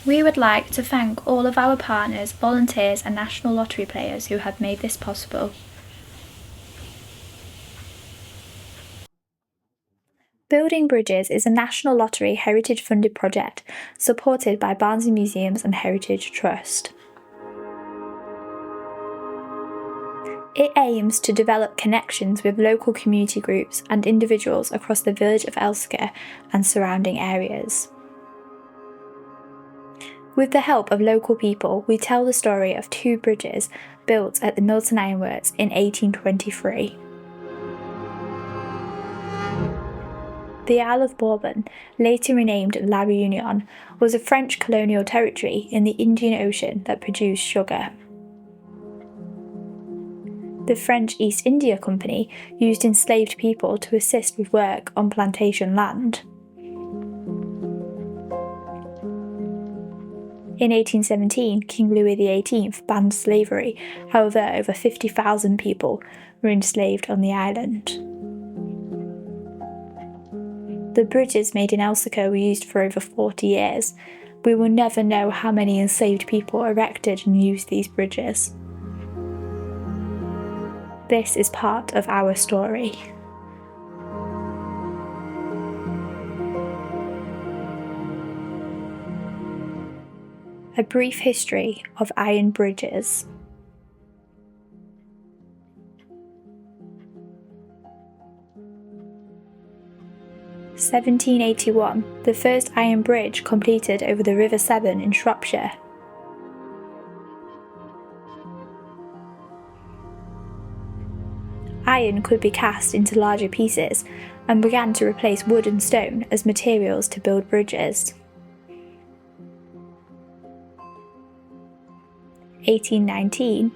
We would like to thank all of our partners, volunteers and National Lottery players who have made this possible. Building Bridges is a National Lottery Heritage funded project supported by Barnsley Museums and Heritage Trust. It aims to develop connections with local community groups and individuals across the village of Elsecar and surrounding areas. With the help of local people, we tell the story of two bridges built at the Milton Ironworks in 1823. The Isle of Bourbon, later renamed La Réunion, was a French colonial territory in the Indian Ocean that produced sugar. The French East India Company used enslaved people to assist with work on plantation land. In 1817, King Louis XVIII banned slavery, however over 50,000 people were enslaved on the island. The bridges made in Elsecar were used for over 40 years. We will never know how many enslaved people erected and used these bridges. This is part of our story. A brief history of iron bridges. In 1781, the first iron bridge completed over the River Severn in Shropshire. Iron could be cast into larger pieces and began to replace wood and stone as materials to build bridges. 1819,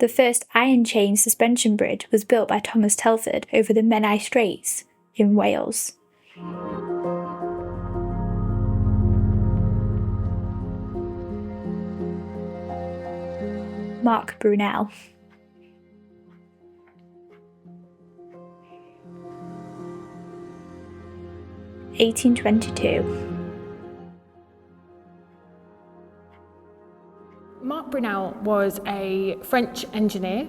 the first iron chain suspension bridge was built by Thomas Telford over the Menai Straits in Wales. Mark Brunel. In 1822. Mark Brunel was a French engineer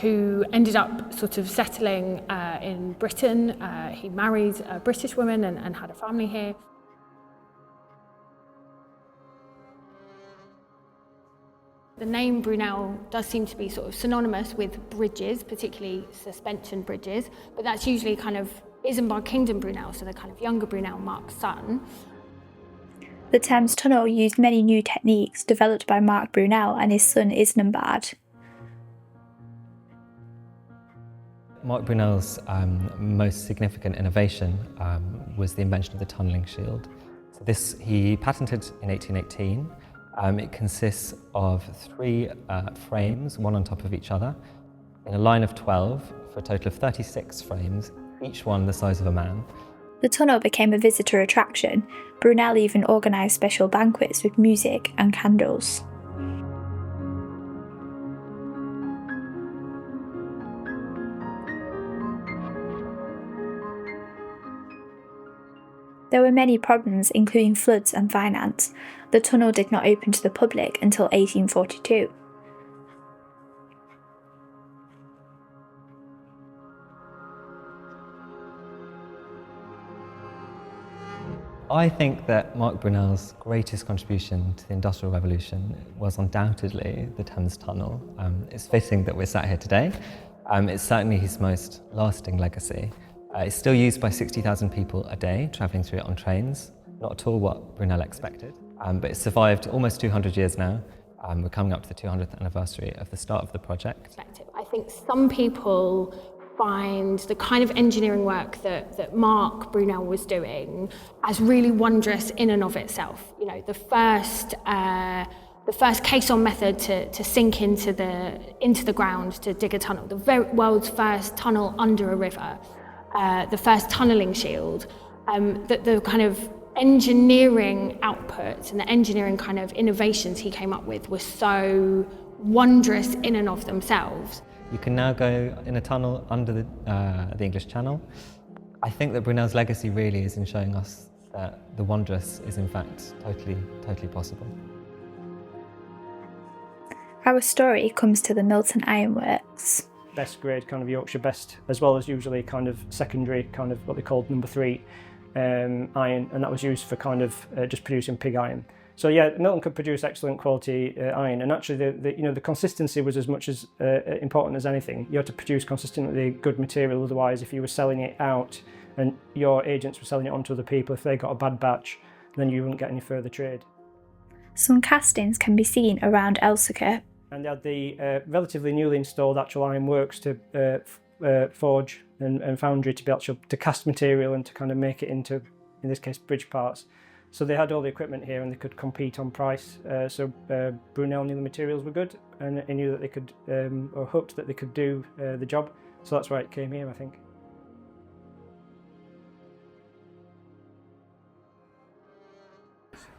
who ended up sort of settling in Britain. He married a British woman and had a family here. The name Brunel does seem to be sort of synonymous with bridges, particularly suspension bridges, but that's usually kind of Isambard Kingdom Brunel, so the kind of younger Brunel, Mark's son. The Thames Tunnel used many new techniques developed by Mark Brunel and his son Isambard. Mark Brunel's most significant innovation was the invention of the tunnelling shield. So this he patented in 1818. It consists of three frames, one on top of each other, in a line of 12 for a total of 36 frames, each one the size of a man. The tunnel became a visitor attraction. Brunel even organised special banquets with music and candles. There were many problems, including floods and finance. The tunnel did not open to the public until 1842. I think that Mark Brunel's greatest contribution to the Industrial Revolution was undoubtedly the Thames Tunnel. It's fitting that we're sat here today. It's certainly his most lasting legacy. It's still used by 60,000 people a day travelling through it on trains, not at all what Brunel expected, but it's survived almost 200 years now. We're coming up to the 200th anniversary of the start of the project. I think some people find the kind of engineering work that Mark Brunel was doing as really wondrous in and of itself. You know, the first caisson method to sink into the ground to dig a tunnel, the world's first tunnel under a river, the first tunnelling shield, the kind of engineering outputs and the engineering kind of innovations he came up with were so wondrous in and of themselves. You can now go in a tunnel under the English Channel. I think that Brunel's legacy really is in showing us that the wondrous is in fact totally possible. Our story comes to the Milton Ironworks. Best grade kind of Yorkshire best, as well as usually kind of secondary, kind of what they called number 3 iron, and that was used for kind of just producing pig iron. So yeah, Milton could produce excellent quality iron, and actually the consistency was as much as important as anything. You had to produce consistently good material, otherwise if you were selling it out and your agents were selling it on to other people, if they got a bad batch, then you wouldn't get any further trade. Some castings can be seen around Elsecar. And they had the relatively newly installed actual ironworks to forge and foundry to be able to cast material and to kind of make it into, in this case, bridge parts. So they had all the equipment here and they could compete on price. So Brunel knew the materials were good and he knew that they could, or hoped that they could do the job. So that's why it came here, I think.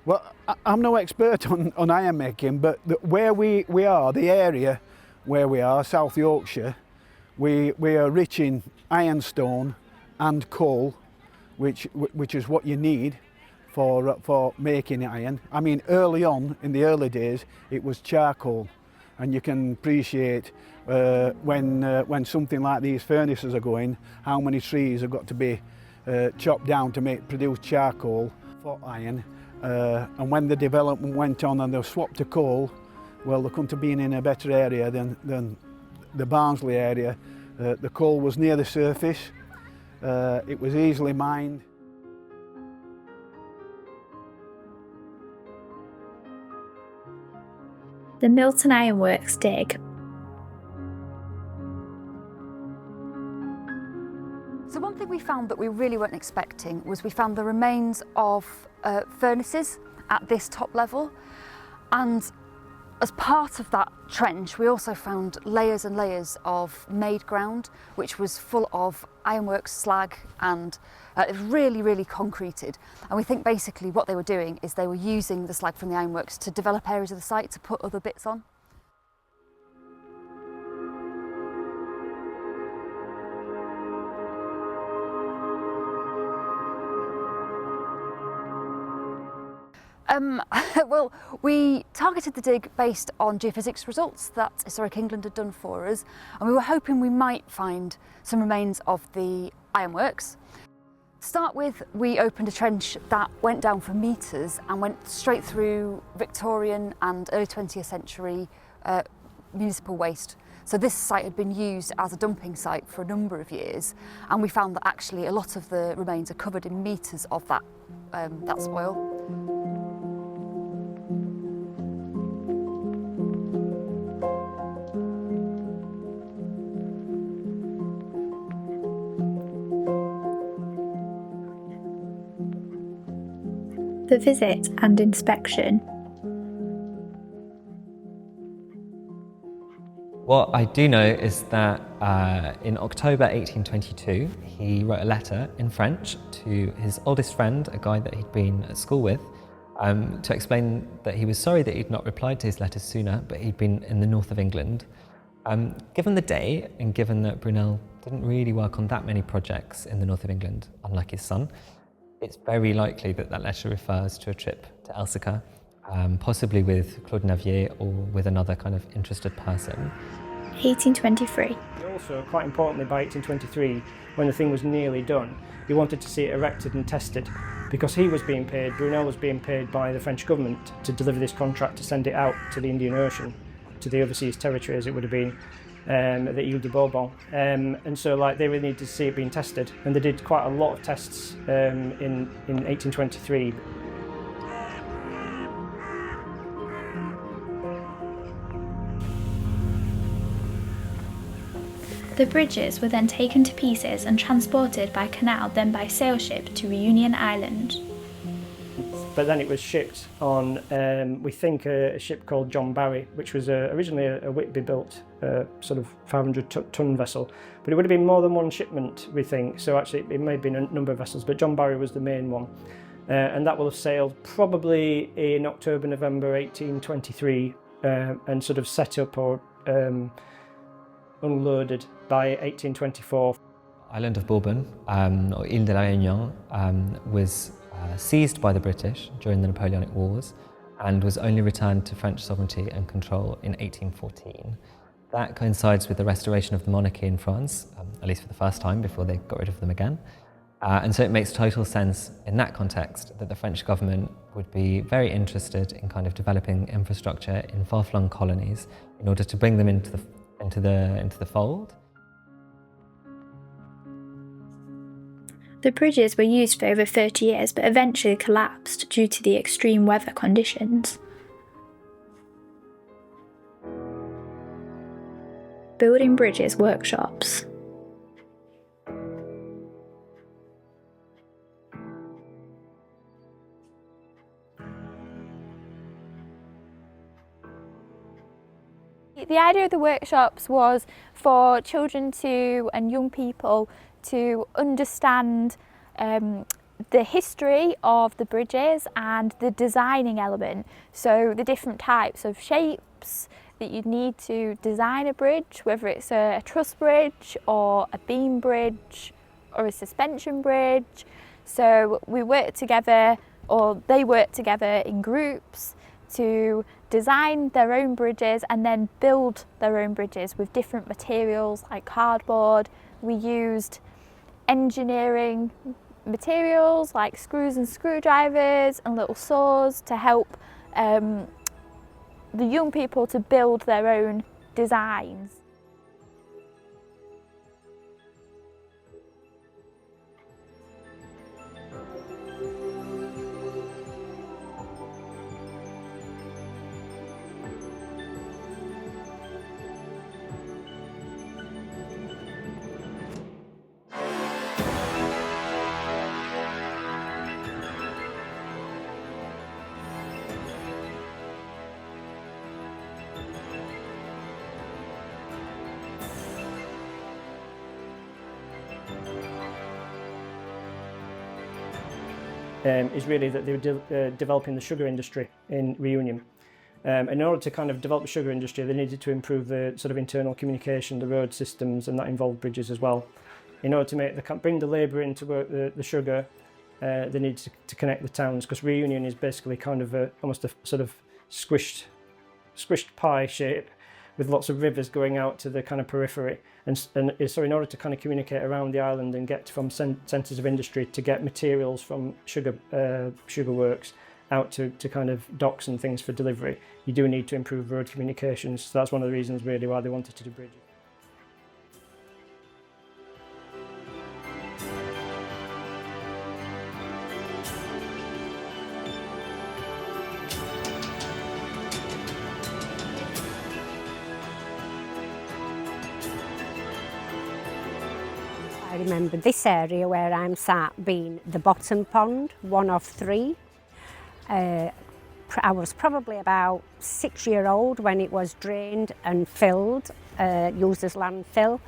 Well, I'm no expert on iron making, but where we are, the area where we are, South Yorkshire, we are rich in ironstone and coal, which is what you need for making iron. I mean, early on, in the early days, it was charcoal, and you can appreciate when something like these furnaces are going, how many trees have got to be chopped down to produce charcoal for iron. And when the development went on and they swapped to coal, well, they couldn't have been in a better area than the Barnsley area. The coal was near the surface, it was easily mined. The Milton Ironworks dig. So one thing we found that we really weren't expecting was we found the remains of furnaces at this top level, and as part of that trench we also found layers and layers of made ground which was full of ironworks slag and really concreted, and we think basically what they were doing is they were using the slag from the ironworks to develop areas of the site to put other bits on. Well, we targeted the dig based on geophysics results that Historic England had done for us, and we were hoping we might find some remains of the ironworks. To start with, we opened a trench that went down for metres and went straight through Victorian and early 20th century municipal waste. So this site had been used as a dumping site for a number of years, and we found that actually a lot of the remains are covered in metres of that spoil. The visit and inspection. What I do know is that in October 1822, he wrote a letter in French to his oldest friend, a guy that he'd been at school with, to explain that he was sorry that he'd not replied to his letters sooner, but he'd been in the north of England. Given the day, and given that Brunel didn't really work on that many projects in the north of England, unlike his son, it's very likely that that letter refers to a trip to Elsecar, possibly with Claude Navier or with another kind of interested person. 1823. Also, quite importantly, by 1823, when the thing was nearly done, he wanted to see it erected and tested, because he was being paid, Brunel was being paid by the French government to deliver this contract to send it out to the Indian Ocean, to the overseas territory as it would have been, the Ile de Bourbon. And so they really needed to see it being tested, and they did quite a lot of tests in 1823. The bridges were then taken to pieces and transported by canal, then by sail ship to Reunion Island. But then it was shipped on, we think, a ship called John Barry, which was originally a Whitby-built sort of 500-ton vessel. But it would have been more than one shipment, we think. So actually, it may have been a number of vessels, but John Barry was the main one. And that will have sailed probably in October, November 1823, and sort of set up or unloaded by 1824. Island of Bourbon, or Ile de la Réunion, was seized by the British during the Napoleonic Wars and was only returned to French sovereignty and control in 1814. That coincides with the restoration of the monarchy in France, at least for the first time before they got rid of them again. And so it makes total sense in that context that the French government would be very interested in kind of developing infrastructure in far-flung colonies in order to bring them into the fold. The bridges were used for over 30 years but eventually collapsed due to the extreme weather conditions. Building bridges workshops. The idea of the workshops was for children and young people to understand the history of the bridges and the designing element. So the different types of shapes that you'd need to design a bridge, whether it's a truss bridge or a beam bridge or a suspension bridge. So we worked together, or they worked together in groups to design their own bridges and then build their own bridges with different materials like cardboard. We used engineering materials like screws and screwdrivers and little saws to help the young people to build their own designs. Is really that they were developing the sugar industry in Reunion. And in order to kind of develop the sugar industry, they needed to improve the sort of internal communication, the road systems, and that involved bridges as well. In order to bring the labour in to work the sugar, they needed to connect the towns, because Reunion is basically kind of almost a sort of squished pie shape with lots of rivers going out to the kind of periphery. And so in order to kind of communicate around the island and get from centres of industry to get materials from sugar works out to kind of docks and things for delivery, you do need to improve road communications. So that's one of the reasons really why they wanted to do bridges. I remember this area where I'm sat being the bottom pond, one of three. I was probably about 6-year-old when it was drained and filled, used as landfill,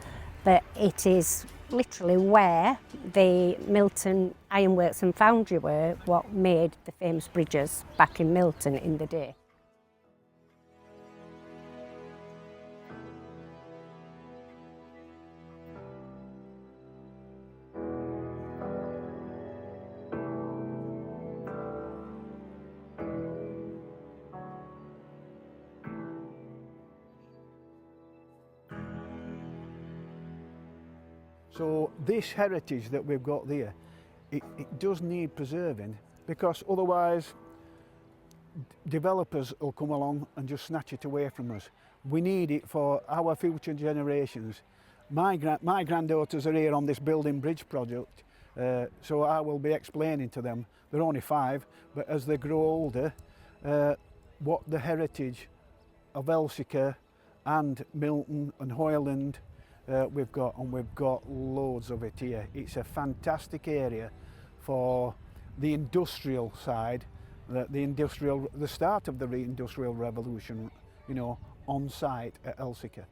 but it is literally where the Milton Ironworks and Foundry were, what made the famous bridges back in Milton in the day. So this heritage that we've got there, it does need preserving, because otherwise developers will come along and just snatch it away from us. We need it for our future generations. My granddaughters are here on this building bridge project, so I will be explaining to them, they're only 5, but as they grow older, what the heritage of Elsecar and Milton and Hoyland we've got loads of it here. It's a fantastic area for the industrial side, the start of the industrial revolution, you know, on site at Elsecar.